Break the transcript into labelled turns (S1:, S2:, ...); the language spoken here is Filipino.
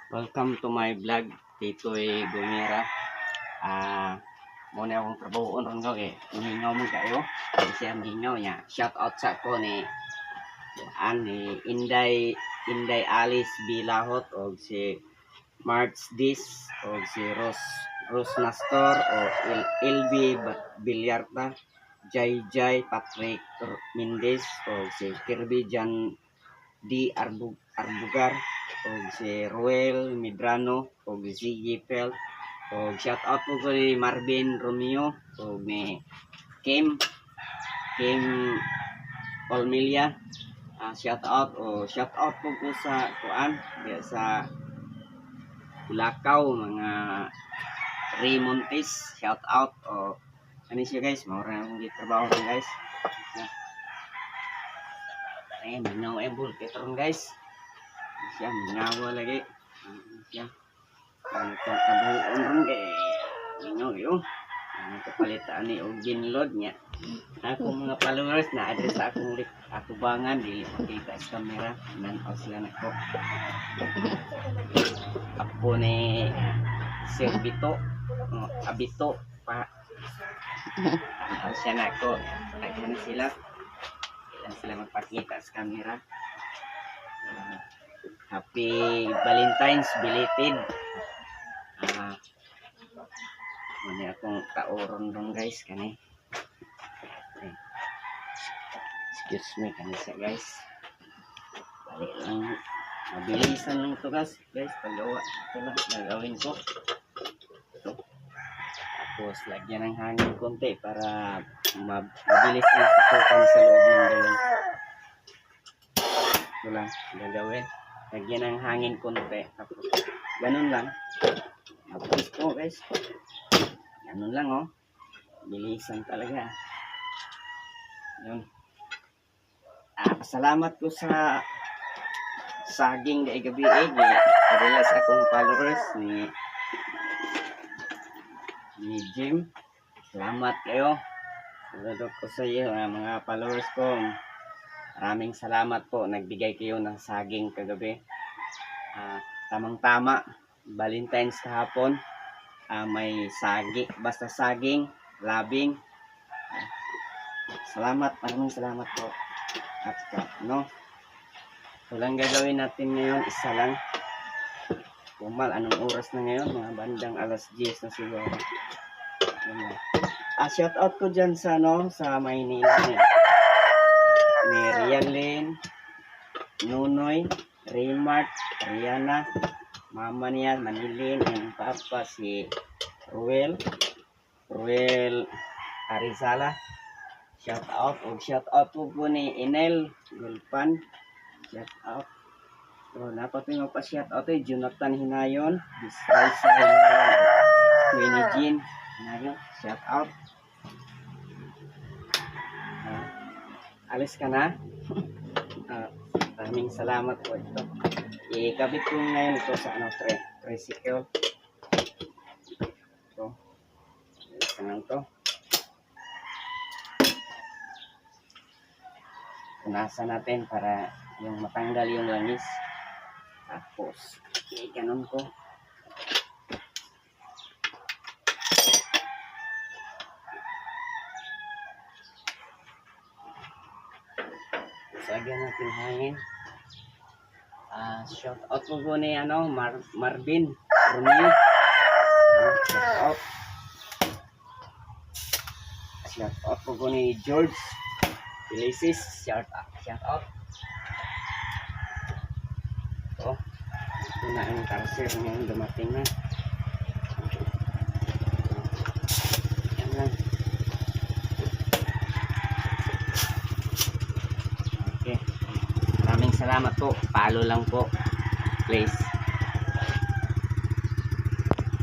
S1: Welcome to my vlog. Titoy Gumira. Muna akong trabahoon ron ko eh. Hingaw mo kayo. Kasi ang hingaw niya. Shout out sa ko ni Inday Alice Bilahot o si March Dis o si Rose Nastor o LB Bilyarta, Jai Patrick Mendez o si Kirby Jan D. Arbugar o si Ruel Medrano o si Ziggy Pel o shout out po ko ni Marvin Romeo o ni Kim Olmelia. Shout out po po sa kuan sa Bulacau, mga Raymontes, shout out o ano siya guys, maura akong gitrabaho ron guys. Ay, mingaw ay bul petron guys. Siya mingaw lagi. Siya kan kabuon ron kay mingaw yo. Ano kapalitan ni og ginload niya. Ako mga followers na address sa akong atubangan dili makita sa camera nan sila nako. Ako ni Sir Bito, Abito pa. Siya nako. Ayan sila. Ayan sila magpakita sa camera. Happy Valentine's belated. Muna akong kauron dong guys kani. Okay. Excuse me kani siya guys. Balik lang. Mabilisan lang ito guys. Pagawa. Ito lang gagawin ko. Ito. Tapos lagyan ng hangin konti para mabilis ang pasukan sa loob ng dalawang. Ito lang gagawin. Lagyan ng hangin konti. Tapos ganun lang. Tapos ito guys. Ganun lang oh. Bilisan talaga. Yun. Salamat ko sa saging na gabi padala sa akong followers ni Jim. Salamat kayo. Salamat ko sa iyo mga followers ko. Maraming salamat po. Nagbigay kayo ng saging kagabi. Tamang-tama. Valentine's kahapon. May basta saging, labing. Salamat, maraming salamat po. At no. Walang gagawin natin ngayon, isa lang. Kumal, anong oras na ngayon? Mga bandang alas 10 na siguro. Shout out ko dyan sa sa Maynila ni Rialyn, Nunoy, Raymart, Rihanna, mama niya, Manilin, yung papa si Ruel Arizala. Shout out po ni Inel Gulpan. Shout out. So, napapingo pa shout out Jonathan Hinayon, Bisraisa Hinayon, Queenie Jean Hinayon. Shout out. Alis ka na? Maraming salamat po ito. Ikabit ko ngayon ito sa tricycle. Ito. Ito lang ito. Punasan natin para yung matanggal yung langis. Tapos, ganun ko. Lagyan natin hangin. Shout out po ni Marvin Romeo. Shout out po ni George Felicis. Shout out. Ito na ang cancer ngayon dumating na. Yan lang. Okay. Maraming salamat po. Follow lang po. Please.